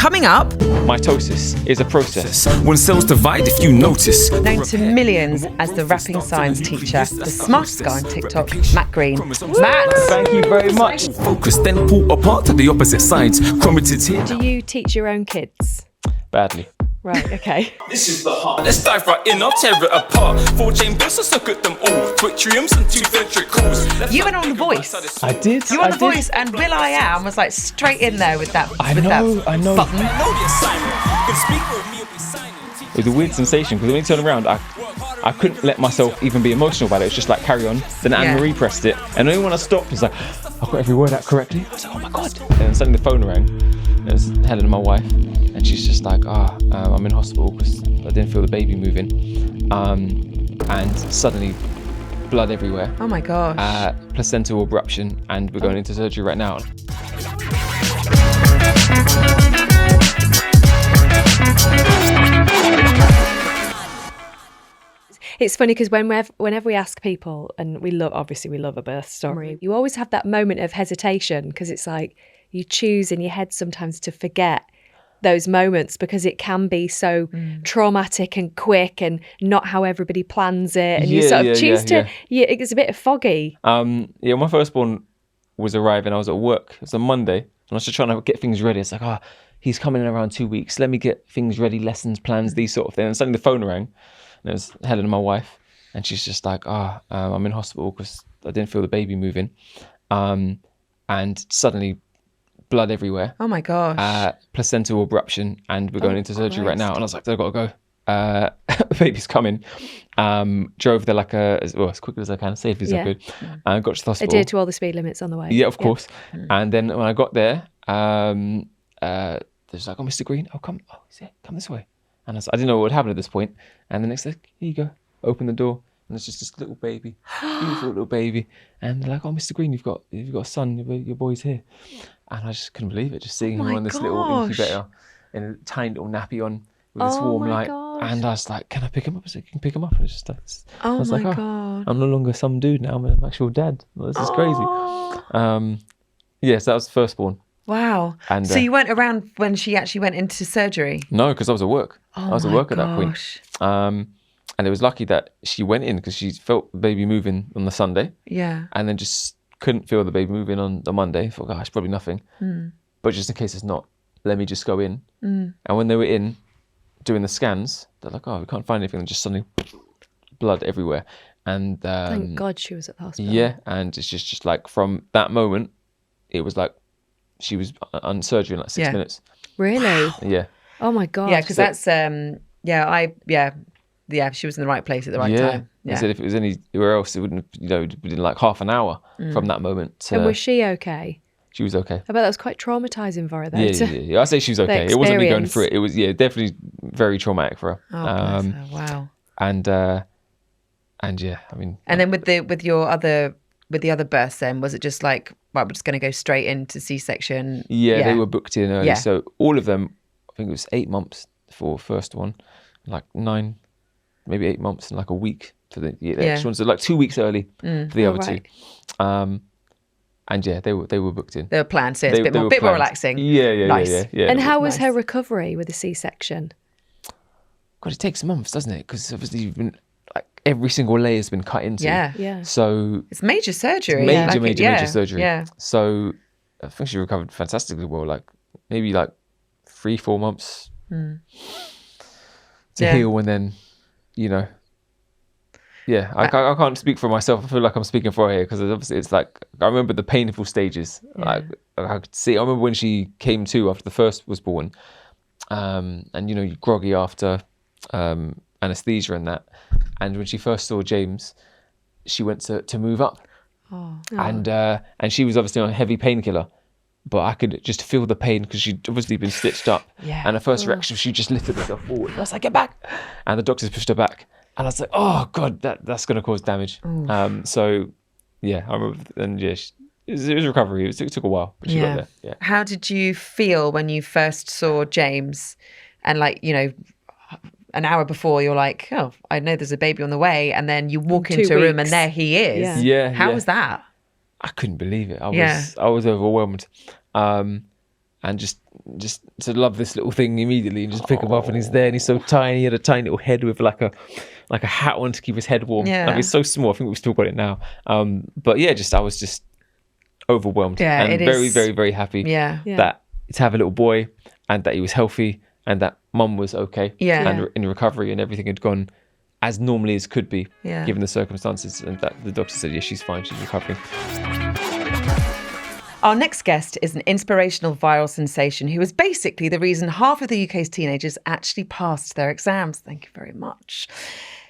Coming up, mitosis is a process. When cells divide, if you notice. known to millions as the rapping science teacher, the smartest guy on TikTok, Matt Green. Matt! Thank you very much. Focus, then pull apart to the opposite sides. Chromatids here. Do you teach your own kids? Badly. Right, okay. This is the heart. Let's dive right in. I'll tear it apart. 4 chambers, let's look at them all. Twittriums and 2 ventricles. You went on The Voice. I did. You were on The Voice, and Will.i.am was like straight in there with that. I with know. That I button. know the assignment. You can speak with me or be silent. It was a weird sensation because when you turn around, I couldn't let myself even be emotional about it. It was just like carry on. Then Anne-Marie pressed it, and only when I stopped, it was like, I've got every word out correctly. I was like, oh my God. And then suddenly the phone rang. It was Helen, my wife, and she's just like, I'm in hospital because I didn't feel the baby moving. And suddenly, blood everywhere. Oh my gosh. Placental abruption, and we're going into surgery right now. It's funny because whenever we ask people, and we love a birth story, you always have that moment of hesitation because it's like you choose in your head sometimes to forget those moments because it can be so traumatic and quick and not how everybody plans it, and you sort of choose to. Yeah, it's a bit foggy. My firstborn was arriving. I was at work. It was a Monday, and I was just trying to get things ready. It's like, he's coming in around 2 weeks. Let me get things ready, lessons, plans, these sort of things. And suddenly the phone rang. And it was Helen, my wife, and she's just like, I'm in hospital because I didn't feel the baby moving. And suddenly, blood everywhere. Oh my gosh. Placental abruption, and we're going into surgery right now. And I was like, I've got to go. The baby's coming. Drove there as quickly as I can, safely as I could. And got to the hospital. Adhere to all the speed limits on the way. Yeah, of course. And then when I got there, there's like, Mr. Green, come this way. And I didn't know what would happen at this point. And the next day, here you go. Open the door, and it's just this little baby, beautiful little baby. And they're like, Mr. Green, you've got a son. Your boy's here. And I just couldn't believe it, just seeing him on this little incubator in a tiny little nappy on with this warm light. Gosh. And I was like, can I pick him up? I said, you can pick him up. And it's just like, I was like, God. I'm no longer some dude now. I'm an actual dad. Well, this is crazy. So that was the firstborn. Wow. And, so you weren't around when she actually went into surgery? No, because I was at work. I was at work at that point. And it was lucky that she went in because she felt the baby moving on the Sunday. Yeah. And then just couldn't feel the baby moving on the Monday. Thought, gosh, probably nothing. But just in case it's not, let me just go in. And when they were in doing the scans, they're like, we can't find anything. And just suddenly blood everywhere. And thank God she was at the hospital. Yeah. And it's just like from that moment, it was like she was on surgery in like 6 minutes. Really? Wow. Yeah. Oh my God. Yeah, because that's she was in the right place at the right time. Yeah. I said if it was anywhere else, it wouldn't, within like half an hour from that moment. And was she okay? She was okay. I bet that was quite traumatising for her though. Yeah. I say she was okay. It wasn't me going through it. It was definitely very traumatic for her. Oh, bless her. Wow. And yeah, I mean. And then with the other births, then was it just like, we're just going to go straight into C-section? Yeah, they were booked in early. Yeah. So all of them, I think it was 8 months for the first one, like 9, maybe 8 months and like a week for the extra one. So like 2 weeks early for the other two. And yeah, they were booked in. They were planned, so it's a bit more relaxing. Yeah. Nice. Yeah. And how was her recovery with the C-section? God, it takes months, doesn't it? Because obviously you've been like every single layer has been cut into. Yeah. So it's major surgery. Major surgery. Yeah. So I think she recovered fantastically well. Like maybe like 3-4 months to heal, and then I can't speak for myself. I feel like I'm speaking for her here because obviously it's like I remember the painful stages. Like I could see. I remember when she came to after the first was born, and you're groggy after anesthesia and that. And when she first saw James, she went to move up, and she was obviously on a heavy painkiller. But I could just feel the pain because she'd obviously been stitched up. Yeah. And her first reaction, she just lifted herself forward. And I was like, get back. And the doctors pushed her back. And I was like, oh, God, that's going to cause damage. So, yeah, I remember. And yeah, it was recovery. It took a while, but she got there. Yeah. How did you feel when you first saw James? And an hour before, you're like, oh, I know there's a baby on the way. And then you walk into a room and there he is. Yeah. How was that? I couldn't believe it. I was overwhelmed. And and just to love this little thing immediately and just pick him up, and he's there, and he's so tiny. He had a tiny little head with like a hat on to keep his head warm. Yeah. Like, it's so small. I think we've still got it now. But yeah, I was just overwhelmed, Yeah, and it very, is. very, very happy that to have a little boy, and that he was healthy, and that mum was okay, and in recovery, and everything had gone as normally as could be, given the circumstances, and that the doctor said, she's fine, she's recovering. Our next guest is an inspirational viral sensation who is basically the reason half of the UK's teenagers actually passed their exams. Thank you very much.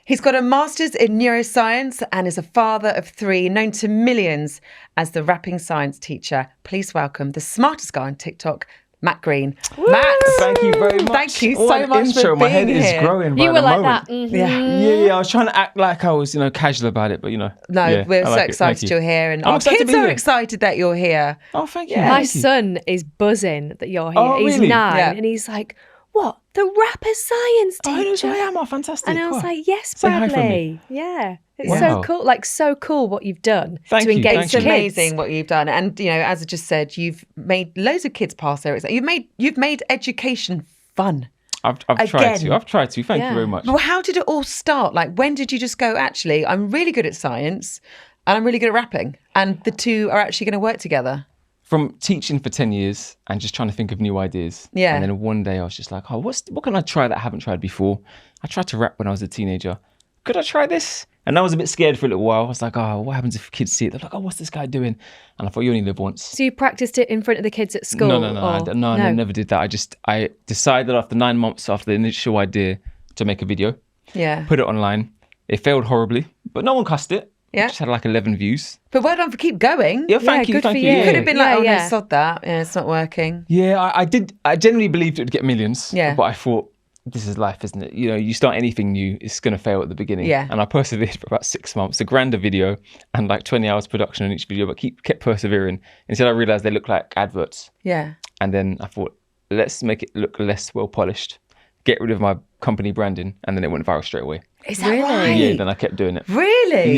He's got a master's in neuroscience and is a father of 3, known to millions as the rapping science teacher. Please welcome the smartest guy on TikTok, Matt Green. Woo! Matt, thank you very much. Thank you What so an much intro. for being My head here. is growing by You were the like moment. that. Mm-hmm. Yeah, I was trying to act like I was, casual about it, but No, yeah, we're I so like it. excited Thank you're here, and I'm our excited to kids be are here. excited that you're here. Oh, thank you. My thank you. son is buzzing that you're here. Oh, He's really? 9 Yeah. and he's like, what? The rapper science teacher? Oh, I know who I am. Oh, fantastic. And I was Cool. like, yes, Say hi from Bradley. me. Yeah. It's Wow. so cool. Like, so cool what you've done Thank to you, engage thank It's you. kids. amazing what you've done, and as I just said, you've made loads of kids pass their exams. You've made education fun. I've tried Again. to. I've tried to. Thank you Yeah. very much. Well, how did it all start? Like, when did you just go, actually, I'm really good at science and I'm really good at rapping, and the two are actually going to work together? From teaching for 10 years and just trying to think of new ideas. Yeah. And then one day I was just like, what can I try that I haven't tried before? I tried to rap when I was a teenager. Could I try this? And I was a bit scared for a little while. I was like, what happens if kids see it? They're like, what's this guy doing? And I thought, you only live once. So you practiced it in front of the kids at school? No, I never did that. I decided after 9 months after the initial idea to make a video, Yeah. put it online. It failed horribly, but no one cussed it. Yeah. It just had like 11 views. But well done for keep going. Yeah, thank you. good Thank for you. you. Yeah. Could have been like, Yeah. no, sod that. Yeah, it's not working. Yeah, I did. I genuinely believed it would get millions. Yeah. But I thought, this is life, isn't it? You start anything new, it's going to fail at the beginning. Yeah. And I persevered for about 6 months, a grand a video and like 20 hours production on each video, but kept persevering. Until I realized they look like adverts. Yeah. And then I thought, let's make it look less well polished, get rid of my company branding, and then it went viral straight away. Is that Really? right? Yeah, then I kept doing it. Really?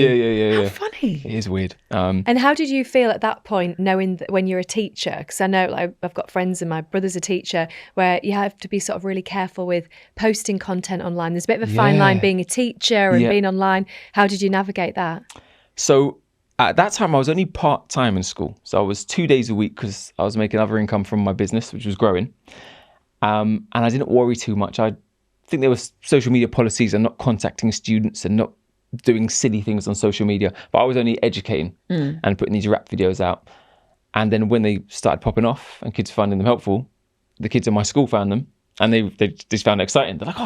Yeah. How funny. It is weird. And how did you feel at that point, knowing that when you're a teacher? Because I know, like, I've got friends and my brother's a teacher, where you have to be sort of really careful with posting content online. There's a bit of a fine line being a teacher and being online. How did you navigate that? So at that time, I was only part-time in school. So I was 2 days a week because I was making other income from my business, which was growing. And I didn't worry too much. I think there was social media policies and not contacting students and not doing silly things on social media. But I was only educating and putting these rap videos out. And then when they started popping off and kids finding them helpful, the kids in my school found them. And they just found it exciting. They're like,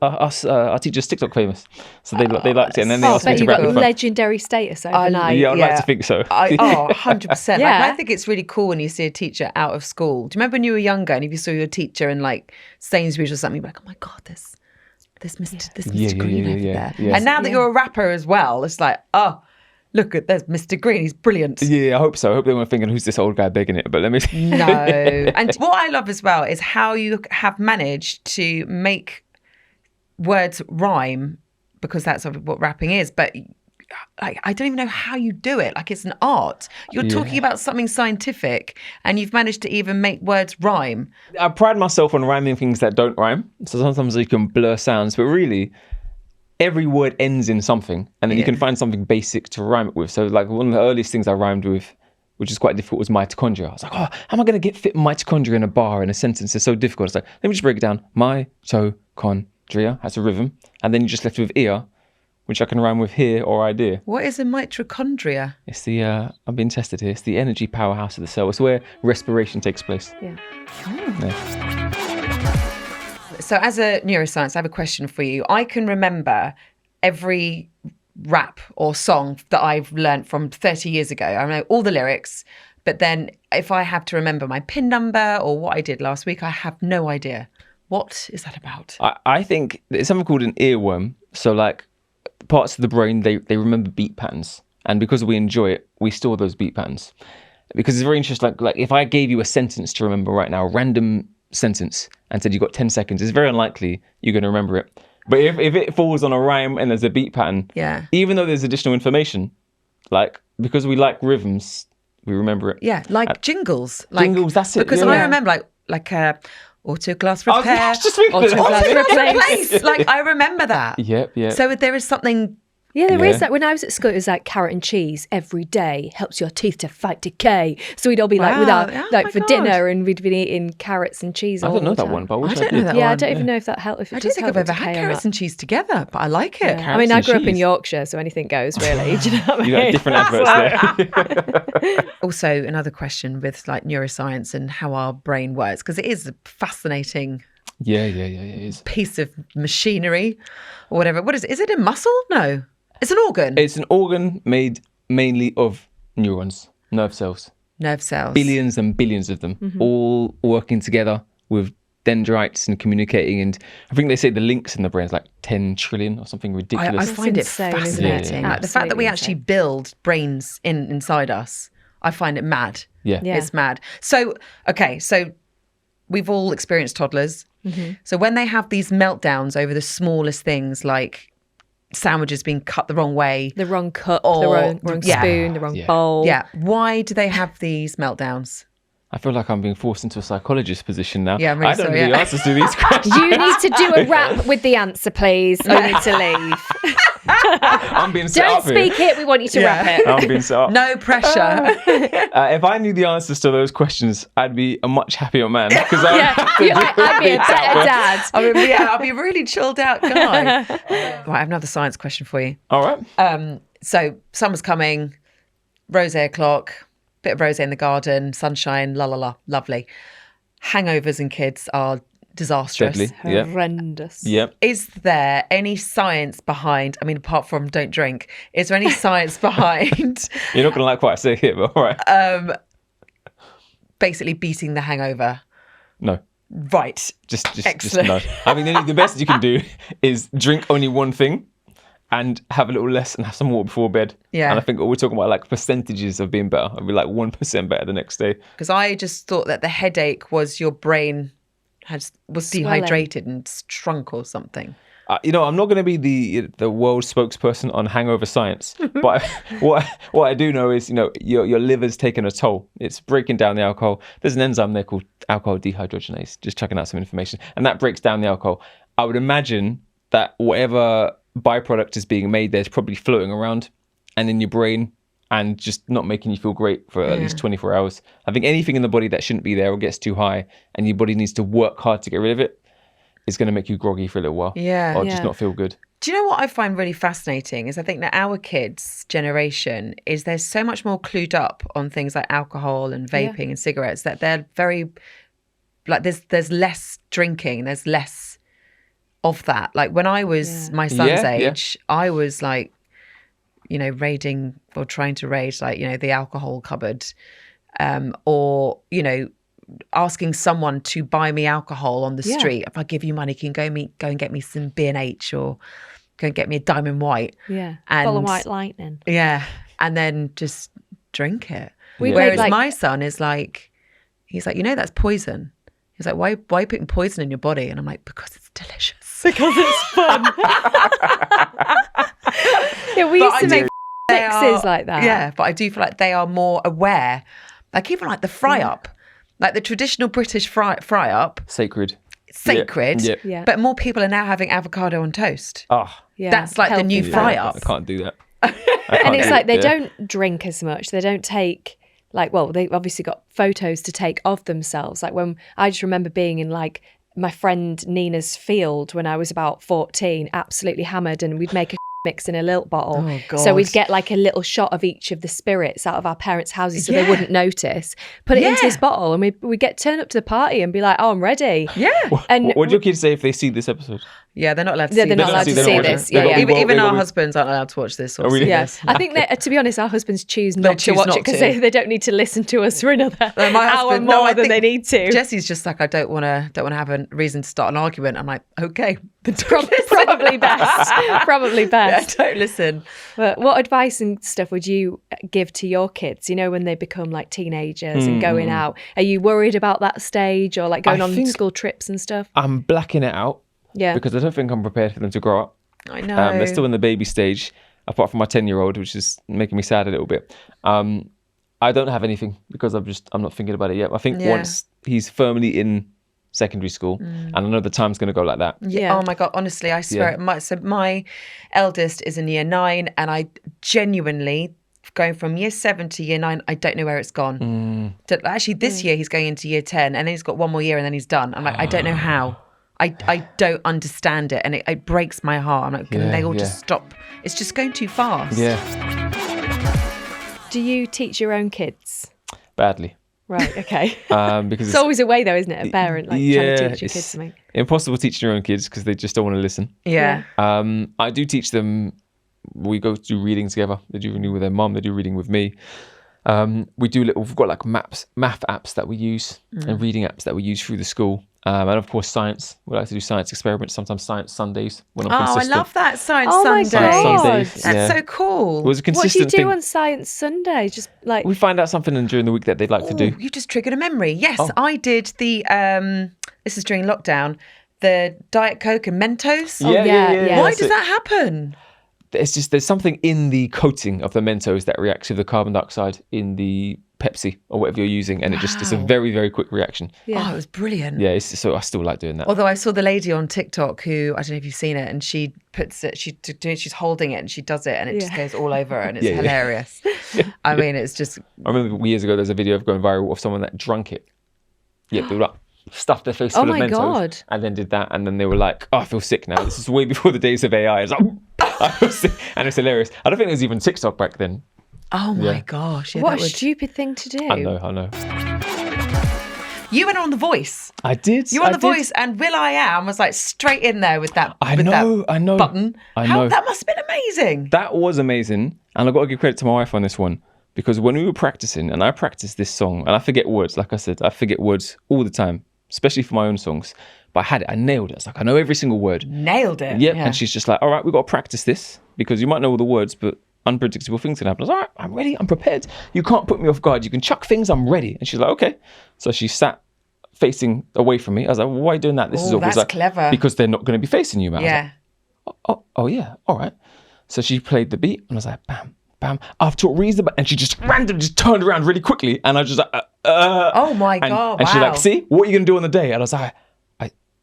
our teacher's TikTok famous. So they liked it. And then they asked me But to you rap got with them. legendary status overnight. Yeah, I'd like to think so. 100%. Yeah. Like, I think it's really cool when you see a teacher out of school. Do you remember when you were younger and if you saw your teacher in like Sainsbury's or something, you'd be like, oh my God, there's Mr. Green over there. yeah. And now that you're a rapper as well, it's like, oh, look at there's Mr. Green. He's brilliant. Yeah, I hope so. I hope they weren't thinking, who's this old guy begging it? But let me see. No. And what I love as well is how you have managed to make words rhyme, because that's what rapping is. But like, I don't even know how you do it. Like, it's an art. You're talking about something scientific and you've managed to even make words rhyme. I pride myself on rhyming things that don't rhyme. So sometimes you can blur sounds, but really every word ends in something, and then you can find something basic to rhyme it with. So like one of the earliest things I rhymed with, which is quite difficult, was mitochondria. I was like, how am I going to fit mitochondria in a bar, in a sentence? It's so difficult. It's like, let me just break it down. Mitochondria has a rhythm, and then you just left with ear, which I can rhyme with here or idea. What is a mitochondria? It's the, I'm being tested here, it's the energy powerhouse of the cell. It's where respiration takes place. Yeah. Yeah. So as a neuroscience, I have a question for you. I can remember every rap or song that I've learnt from 30 years ago. I know all the lyrics, but then if I have to remember my PIN number or what I did last week, I have no idea. What is that about? I think it's something called an earworm. So like parts of the brain, they remember beat patterns. And because we enjoy it, we store those beat patterns. Because it's very interesting. Like if I gave you a sentence to remember right now, a random sentence, and said you got 10 seconds, it's very unlikely you're going to remember it. But if it falls on a rhyme and there's a beat pattern, Yeah. even though there's additional information, like because we like rhythms, We remember it. Yeah, like jingles. Like, Jingles, that's it, Because yeah. I remember like auto glass I was repair. just thinking Auto that. glass repair. Replace. Like, I remember that. Yep. So there is something. Yeah, there is Yeah. that. When I was at school, it was like carrot and cheese every day helps your teeth to fight decay. So we'd all be like, with Wow. our, Oh like my for God. dinner, and we'd be eating carrots and cheese. I all don't know the that time. one, but I wish I don't know did. that Yeah, I one. don't even know if that helps. If it I does don't think help I've with ever had decay or carrots not. and cheese together, but I like it. I mean, Carrots I and grew up in cheese. Yorkshire, so anything goes, really. Do you know what I You mean? got different adverts there. Also, another question with like neuroscience and how our brain works, because it is a fascinating Yeah, it is. piece of machinery or whatever. What is it? Is it a muscle? No, it's an organ. It's an organ made mainly of neurons, nerve cells. Nerve cells. Billions and billions of them, all working together with dendrites and communicating. And I think they say the links in the brain is like 10 trillion or something I ridiculous. find it insane, isn't it? fascinating. Yeah. Like, the fact that we Absolutely actually build brains inside us, I find it mad. Yeah. Yeah. It's mad. So, okay, so we've all experienced toddlers. So when they have these meltdowns over the smallest things, like sandwiches being cut the wrong way. The wrong cup, Or- the wrong yeah. spoon, the wrong Yeah. bowl. Yeah. Why do they have these meltdowns? I feel like I'm being forced into a psychologist position now. Yeah, I'm really I don't sorry, know the yeah. answers to these questions. You need to do a rap with the answer, please. You need to leave. I'm being set Don't up here. speak it. We want you to Yeah. rap it. I'm being set up. No pressure. If I knew the answers to those questions, I'd be a much happier man. Because Yeah, I'd be a better dad. I mean, yeah, I'll be a really chilled out guy. Right, I have another science question for you. All right. So summer's coming, rosé o'clock, bit of rosé in the garden, sunshine, la la la, lovely. Hangovers in kids are disastrous. Deadly. Yeah. Horrendous. Yep. Is there any science behind, I mean, apart from don't drink, is there any science behind You're not going to like what I say here, but all right. basically beating the hangover? No. Right. Just Excellent. no. I mean, the best you can do is drink only one thing and have a little less and have some water before bed. Yeah. And I think we're talking about like percentages of being better. I'd be like 1% better the next day. Because I just thought that the headache was your brain was Swelling. dehydrated and shrunk or something. I'm not going to be the world spokesperson on hangover science, but what I do know is, your liver's taking a toll. It's breaking down the alcohol. There's an enzyme there called alcohol dehydrogenase. Just checking out some information, and that breaks down the alcohol. I would imagine that whatever byproduct is being made there is probably floating around and in your brain and just not making you feel great for at least 24 hours. I think anything in the body that shouldn't be there or gets too high and your body needs to work hard to get rid of it is going to make you groggy for a little while. Yeah. Or just Yeah. not feel good. Do you know what I find really fascinating is I think that our kids' generation is they're so much more clued up on things like alcohol and vaping and cigarettes that they're very, like there's less drinking, there's less of that. Like when I was my son's Yeah, yeah. age, I was like, raiding or trying to raid like, the alcohol cupboard or, asking someone to buy me alcohol on the Yeah. street. If I give you money, can you go and get me some B&H or go and get me a Diamond White. Yeah. And- Full of white lightning. Yeah. And then just drink it. We Whereas made, like- my son is like, he's like, that's poison. He's like, why are you putting poison in your body? And I'm like, because it's delicious. Because it's fun. Yeah, we used I to do make They mixes are- like that. Yeah, but I do feel like they are more aware. Like even like the fry up, like the traditional British fry up, Sacred. sacred. Yeah. Yeah. But more people are now having avocado on toast. Ah. Yeah. That's like the Healthy new food. fry Yeah, up. I can't do that. And it's like they don't drink as much. They don't take they obviously got photos to take of themselves. Like when I just remember being in like my friend Nina's field when I was about 14, absolutely hammered, and we'd make a mix in a lilt bottle. Oh, God. So we'd get like a little shot of each of the spirits out of our parents' houses so they Yeah. wouldn't notice. Put it into Yeah. this bottle and we'd get turned up to the party and be like, oh, I'm ready. Yeah. And What do your kids say if they see this episode? Yeah, they're not allowed to Yeah, see they're this. not allowed to They're see not this. watching. They've Yeah, got yeah. to be- Even they've our got to be- husbands aren't allowed to watch this. Or Oh, really? see yeah, this. I think that to be honest, our husbands choose not to choose watch not it because to. they don't need to listen to us for another My hour husband- more no, I than they think need to. Jesse's just like, I don't want to have a reason to start an argument. I'm like, okay, then don't Probably best. Probably Yeah, best. don't listen. But what advice and stuff would you give to your kids? When they become like teenagers and going out, are you worried about that stage or like going I on think- school trips and stuff? I'm blacking it out Yeah. because I don't think I'm prepared for them to grow up. I know. They're still in the baby stage, apart from my 10-year-old, which is making me sad a little bit. I don't have anything because I'm not thinking about it yet. I think once he's firmly in secondary school, and I know the time's going to go like that. Yeah. Oh my God, honestly, I swear. My eldest is in year 9, and I genuinely, going from year 7 to year 9, I don't know where it's gone. Actually, this year he's going into year 10, and then he's got one more year and then he's done. I'm like, I don't know how. I don't understand it, and it breaks my heart. I'm like, can they all just stop? It's just going too fast. Yeah. Do you teach your own kids? Badly. Right, okay. Because it's always a way though, isn't it? A parent trying to teach your kids something. Impossible teaching your own kids because they just don't want to listen. Yeah. I do teach them. We go do reading together. They do reading with their mum. They do reading with me. We've got like math apps that we use and reading apps that we use through the school. And of course, science. We like to do science experiments, sometimes science Sundays when I'm consistent. I love that, Science Sundays. Sundays. That's so cool. It was a consistent What do you do thing. on Science Sunday? Just like we find out something during the week that they'd like to do. You just triggered a memory. Yes, I did the, this is during lockdown, the Diet Coke and Mentos. Yeah. Why does that happen? There's something in the coating of the Mentos that reacts with the carbon dioxide in the Pepsi or whatever you're using, and it's a very, very quick reaction. Yeah. Oh, it was brilliant. Yeah, so I still like doing that. Although I saw the lady on TikTok who, I don't know if you've seen it, and she puts it, she's holding it and she does it and it just goes all over her and it's hilarious. I mean, it's just... I remember years ago, there's a video of going viral of someone that drank it. Yeah, they were like, stuffed their face full of Mentos. God. And then did that, and then they were like, oh, I feel sick now. This is way before the days of AI. It's like, I feel sick. And it's hilarious. I don't think there was even TikTok back then. Oh my gosh. Yeah, what a stupid thing to do. I know. You went on The Voice. I did. You were on The Voice, and Will.i.am was like straight in there with that I know. button. I know. That must have been amazing. That was amazing. And I've got to give credit to my wife on this one. Because when we were practicing, and I practiced this song, and I forget words, like I said, I forget words all the time, especially for my own songs. But I had it, I nailed it. It's like, I know every single word. Nailed it. Yep. Yeah. And she's just like, all right, we've got to practice this because you might know all the words, but unpredictable things can happen. I was like, all right, I'm ready, I'm prepared. You can't put me off guard. You can chuck things, I'm ready. And she's like, okay. So she sat facing away from me. I was like, well, why are you doing that? This is that's like, clever. Because they're not going to be facing you, man. Yeah. Like, oh, yeah, all right. So she played the beat and I was like, bam, bam. I've taught reasonable, and she just randomly just turned around really quickly, and I was just like, oh my God! And she's like, see, what are you gonna do on the day? And I was like,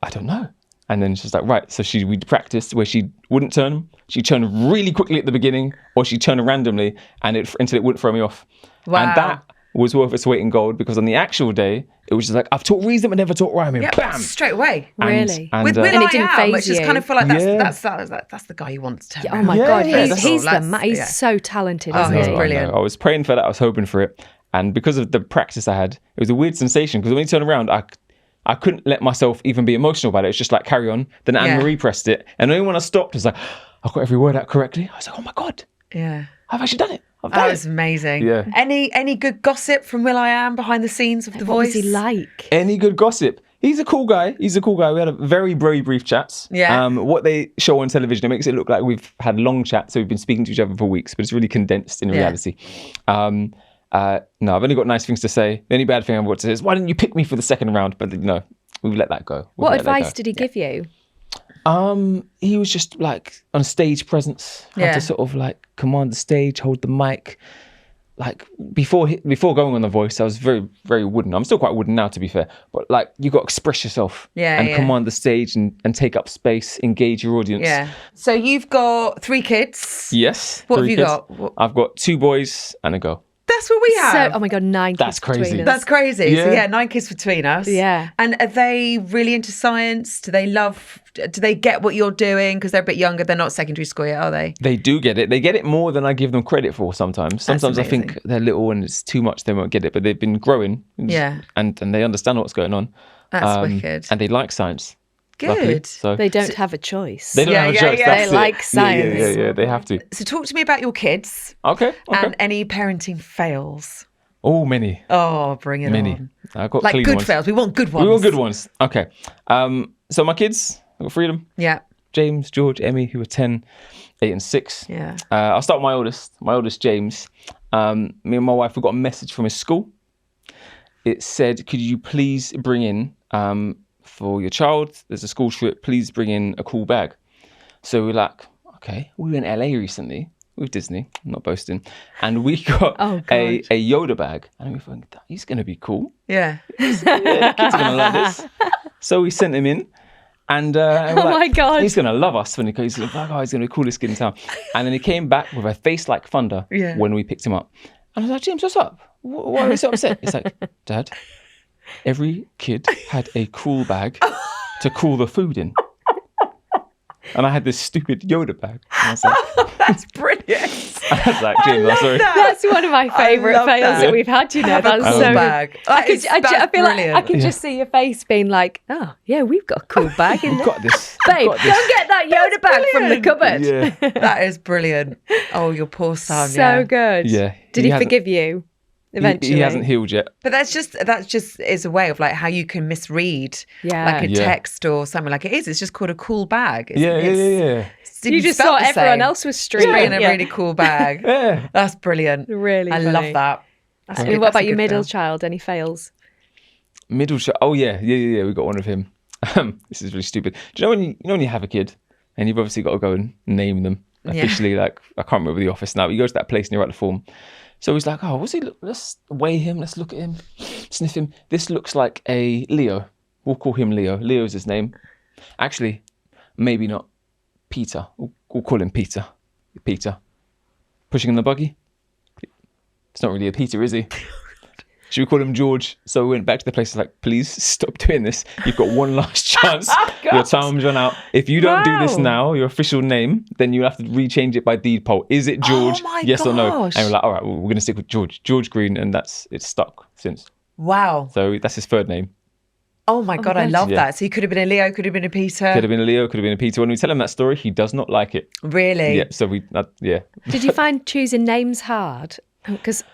I don't know. And then she's like, right. So we practiced where she wouldn't turn. She turned really quickly at the beginning, or she turned randomly, and until it wouldn't throw me off. Wow. And that was worth its weight in gold, because on the actual day, it was just like, I've taught reason but never taught rhyming. Yeah, bam! Straight away. Really? And, With and it didn't Will.i.am, faze which is you. kind of feel like that's the guy you want to turn Oh my around. God, Yeah, he's so talented, isn't he's he? brilliant. I was praying for that. I was hoping for it. And because of the practice I had, it was a weird sensation, because when you turn around, I couldn't let myself even be emotional about it. It's just like, carry on. Then Anne-Marie pressed it. And only when I stopped, I was like, I've got every word out correctly. I was like, oh my God. Yeah. I've actually done it. That was amazing. Yeah. Any good gossip from Will.i.am behind the scenes of The What Voice? was he like? Any good gossip? He's a cool guy. We had a very, very brief chats. Yeah. What they show on television, it makes it look like we've had long chats, so we've been speaking to each other for weeks, but it's really condensed in reality. No, I've only got nice things to say. The only bad thing I've got to say is, why didn't you pick me for the second round? But no, we've let that go. What advice did he give you? He was just like on stage presence, had to sort of like command the stage, hold the mic. Like before going on The Voice, I was very, very wooden. I'm still quite wooden now, to be fair. But like, you got to express yourself and command the stage and take up space, engage your audience. Yeah. So you've got 3 kids. Yes. What have 3 you kids. got? I've got 2 boys and a girl. That's what we have. Oh my God, 9 kids That's crazy. between us. That's crazy. Yeah. So 9 kids between us. Yeah. And are they really into science? Do they get what you're doing? Because they're a bit younger. They're not secondary school yet, are they? They do get it. They get it more than I give them credit for sometimes. Sometimes I think they're little and it's too much, they won't get it. But they've been growing. And they understand what's going on. That's wicked. And they like science. Good. Luckily. So They don't have a choice. they don't have a choice. yeah. That's They it. like science. Yeah, they have to. So talk to me about your kids Okay. and any parenting fails. Oh, many. Oh, bring it Many. on. I've got Like clean good ones. fails. We want good ones. We want good ones. Okay. So my kids, I've got 3 of them. Yeah. James, George, Emmy, who are 10, 8 and 6. Yeah. I'll start with my oldest James. Me and my wife, we got a message from his school. It said, could you please bring in, for your child, there's a school trip, please bring in a cool bag. So we're like, okay, we were in LA recently. with Disney, I'm not boasting, and we got a Yoda bag, and we thought, he's going to be cool. Yeah. Kids are going to like this. So we sent him in, and my God. he's going to love us when he goes. He's like, he's going to be the coolest kid in town. And then he came back with a face like thunder when we picked him up. And I was like, James, what's up? Why are you so upset? It's like, Dad, every kid had a cool bag to cool the food in. And I had this stupid Yoda bag. And I was like, That's brilliant. I was like, James, I'm sorry. That's one of my favourite fails that we've had, you know. That's Cool so bag. I feel like brilliant. I can just see your face being like, oh, yeah, we've got a cool bag in We've there. got this. Babe, We've got go this. get that Yoda bag from the cupboard. Yeah. That is brilliant. Oh, your poor son. So good. Yeah. Did he hasn't- forgive you eventually? He hasn't healed yet. But that's just is a way of like how you can misread Yeah. like a Yeah. text or something like it is. It's just called a cool bag. It's, Yeah. it's You just spelled thought the everyone same. else was Just street. being a Yeah. really cool bag. Yeah. That's brilliant. Really I funny. love that. That's And good- what that's a about your good middle film. child? Any fails? Middle child. Oh yeah. We got one of him. This is really stupid. Do you know when you have a kid and you've obviously got to go and name them officially? Like I can't remember the office now. But you go to that place and you write the form. So he's like, what's he? Let's weigh him. Let's look at him. Sniff him. This looks like a Leo. We'll call him Leo. Leo's his name. Actually, maybe not. Peter. We'll call him Peter. Peter. Pushing in the buggy. It's not really a Peter, is he? Should we call him George? So we went back to the place like, please stop doing this. You've got one last chance. Your time's run out. If you don't do this Wow. now, your official name, then you'll have to rechange it by deed poll. Is it George? my Yes or no? gosh. And we're like, all right, well, we're going to stick with George Green, and it's stuck since. Wow. So that's his third name. Oh my God, I love Yeah. that. So he could have been a Leo, could have been a Peter. Could have been a Leo, could have been a Peter. When we tell him that story, he does not like it. Really? Yeah. So Did you find choosing names hard? Because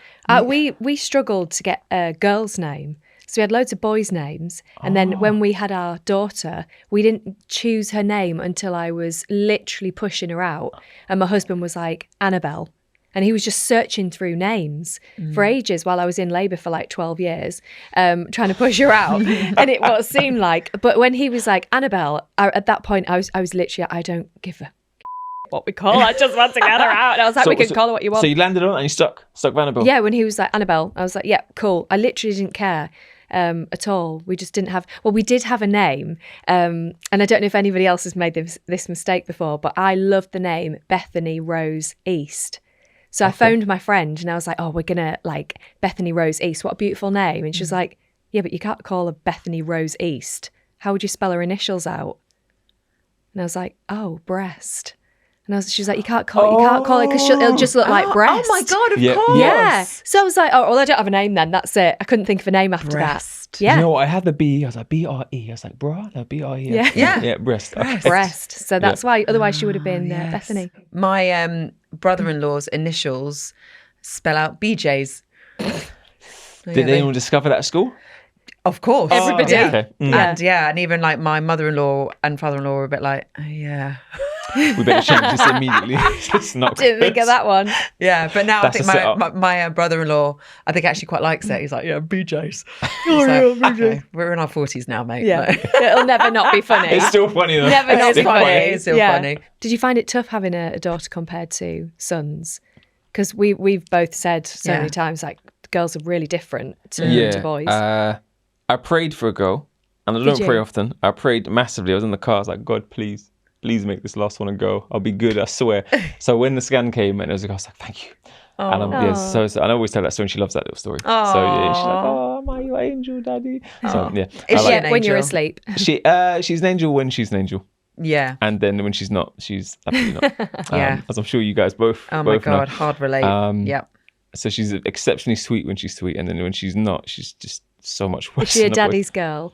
we struggled to get a girl's name. So we had loads of boys' names. And then when we had our daughter, we didn't choose her name until I was literally pushing her out. And my husband was like, Annabelle. And he was just searching through names for ages while I was in labour for like 12 years, trying to push her out. And it what seemed like, but when he was like, Annabelle, at that point, I was literally, I don't give a what we call her. I just want to get her out. And I was like, we can call her what you want. So you landed on it and you stuck Annabelle. Yeah, when he was like, Annabelle, I was like, yeah, cool. I literally didn't care at all. We just didn't have, we did have a name. And I don't know if anybody else has made this mistake before, but I loved the name Bethany Rose East. So I phoned my friend and I was like, we're going to like Bethany Rose East. What a beautiful name. And she was like, yeah, but you can't call her Bethany Rose East. How would you spell her initials out? And I was like, breast. And she was like, you can't call it because it'll just look like breast. Oh my God, of Yeah. course. Yeah. So I was like, I don't have a name then. That's it. I couldn't think of a name after Breast. that. Yeah. You know what? I had the B. I was like, B-R-E. I was like, bra? No, B-R-E. Yeah. Yeah. Yeah, breast. Breast. So that's why, otherwise she would have been Yes. Bethany. My brother-in-law's initials spell out BJ's. Did anyone discover that at school? Of course. Everybody. Yeah. Okay. And even like my mother-in-law and father-in-law were a bit like, yeah. We better change this immediately. It's not Didn't think of that one. Yeah, but now That's I think a setup. my brother-in-law, I think actually quite likes it. He's like, yeah, BJ's. Okay, we're in our 40s now, mate. Yeah. Like, It'll never not be funny. It's still funny though. Never not it's be funny. funny. It's still funny. Did you find it tough having a daughter compared to sons? Because we've both said so Yeah. many times, like, girls are really different to boys. I prayed for a girl, and I don't you? pray often. I prayed massively. I was in the car. I was like, God, please make this last one a girl. I'll be good, I swear. So when the scan came and it was a girl, I was like, thank you. And and I always tell that story, and she loves that little story. So yeah, she's like, oh, am I your angel, daddy? So yeah. Is I she like- an when you're angel? asleep. she's an angel when she's an angel. Yeah. And then when she's not, she's absolutely not. Yeah. As I'm sure you guys both Oh my both know. God, hard relate. Yep. So she's exceptionally sweet when she's sweet, and then when she's not, she's just so much worse. Is she a than the boys. daddy's girl?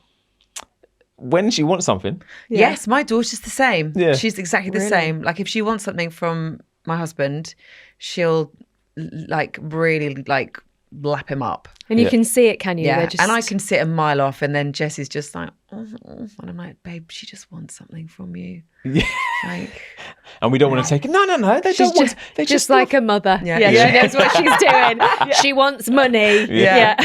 When she wants something, Yes, my daughter's the same. Yeah. She's exactly the Really? same. Like if she wants something from my husband, she'll like really like lap him up. And you Yeah. can see it, can you? Yeah. They're just... And I can sit a mile off and then Jessie's just like, and I'm like, babe, she just wants something from you. Yeah. Like, and we don't want to take it. No, they She's don't want. just, They just like a mother. Yeah. Yeah, Yeah. she knows what she's doing. She wants money. yeah.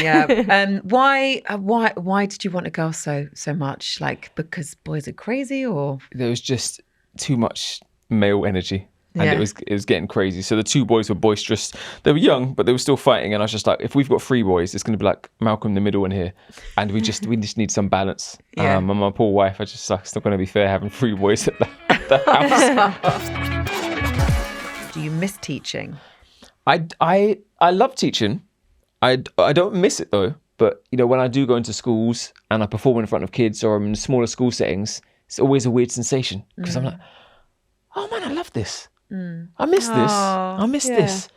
Why did you want a girl so much? Like because boys are crazy or? There was just too much male energy. And Yeah. it was getting crazy. So the 2 boys were boisterous. They were young, but they were still fighting. And I was just like, if we've got 3 boys, it's going to be like Malcolm in the Middle in here. And we just need some balance. Yeah. And my poor wife, I just like, it's not going to be fair having 3 boys at the house. Do you miss teaching? I love teaching. I don't miss it though. But you know, when I do go into schools and I perform in front of kids or I'm in smaller school settings, it's always a weird sensation because I'm like, oh man, I love this. I miss this. I miss this.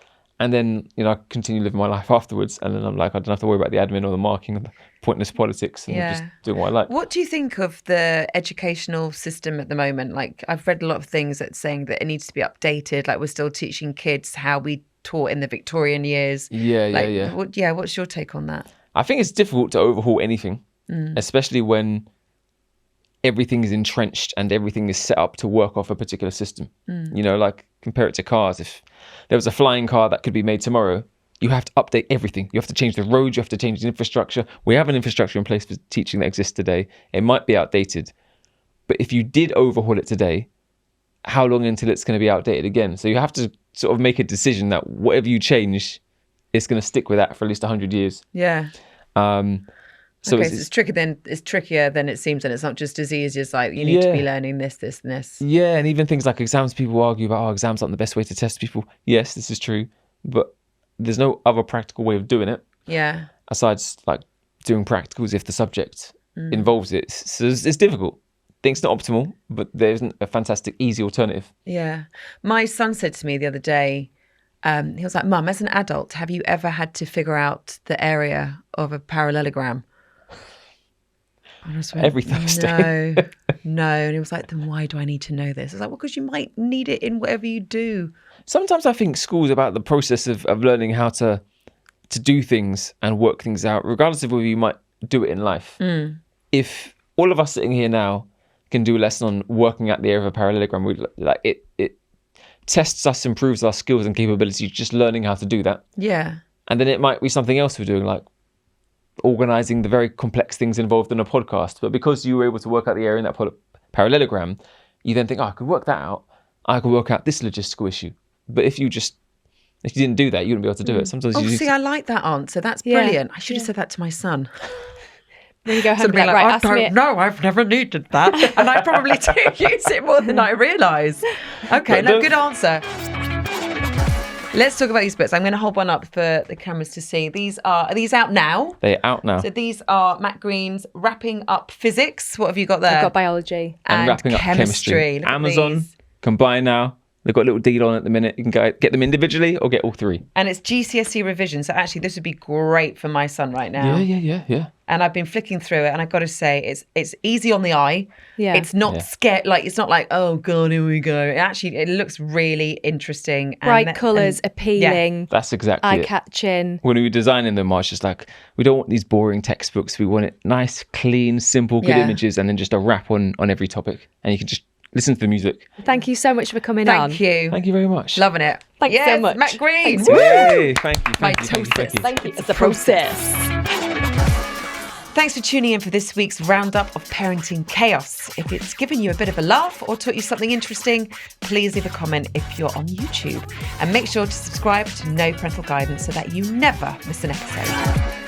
And then, you know, I continue living my life afterwards. And then I'm like, I don't have to worry about the admin or the marking and the pointless politics and just doing what I like. What do you think of the educational system at the moment? Like, I've read a lot of things that's saying that it needs to be updated. Like, we're still teaching kids how we taught in the Victorian years. Yeah. What's your take on that? I think it's difficult to overhaul anything, especially when everything is entrenched and everything is set up to work off a particular system. You know, like compare it to cars. If there was a flying car that could be made tomorrow, you have to update everything. You have to change the roads, you have to change the infrastructure. We have an infrastructure in place for teaching that exists today. It might be outdated, but if you did overhaul it today, how long until it's going to be outdated again? So you have to sort of make a decision that whatever you change, it's going to stick with that for at least 100 years. Yeah. So it's trickier than it seems, and it's not just as easy as like you need to be learning this, and this. Yeah, and even things like exams, people argue about, exams aren't the best way to test people. Yes, this is true, but there's no other practical way of doing it. Yeah. Asides like doing practicals if the subject involves it. So it's difficult. I think it's not optimal, but there isn't a fantastic, easy alternative. Yeah. My son said to me the other day, he was like, Mum, as an adult, have you ever had to figure out the area of a parallelogram? And I just went, Every Thursday. No. And he was like, then why do I need to know this? I was like, well, because you might need it in whatever you do. Sometimes I think school's about the process of learning how to do things and work things out, regardless of whether you might do it in life. If all of us sitting here now can do a lesson on working out the area of a parallelogram, it tests us, improves our skills and capabilities, just learning how to do that. Yeah. And then it might be something else we're doing, like organising the very complex things involved in a podcast. But because you were able to work out the area in that parallelogram, you then think, I could work that out. I could work out this logistical issue. But if you didn't do that, you wouldn't be able to do it. Sometimes I like that answer. That's brilliant. I should have said that to my son. When you go home, So be like, right, I ask me. don't know, I've never needed that. And I probably do use it more than I realise. Okay, no, good answer. Let's talk about these books. I'm going to hold one up for the cameras to see. Are these out now? They're out now. So these are Matt Green's Wrapping Up Physics. What have you got there? I've got biology. And Wrapping Up Chemistry. Look at Amazon, these. can buy now. They've got a little deal on at the minute. You can get them individually or get all 3. And it's GCSE revision. So actually, this would be great for my son right now. Yeah. And I've been flicking through it, and I've got to say, it's easy on the eye. Yeah. It's not scared. Like, it's not like, oh God, here we go. It looks really interesting. Bright colours, appealing. That's exactly it. Eye-catching. When we were designing them, I was just like, we don't want these boring textbooks. We want it nice, clean, simple, good images, and then just a wrap on every topic. And you can just listen to the music. Thank you so much for coming on. Thank you. Thank you very much. Loving it. Thanks so much. Matt Green. Yay, thank you. Mitosis. Thank you. It's a process. Thanks for tuning in for this week's roundup of parenting chaos. If it's given you a bit of a laugh or taught you something interesting, please leave a comment if you're on YouTube. And make sure to subscribe to No Parental Guidance so that you never miss an episode.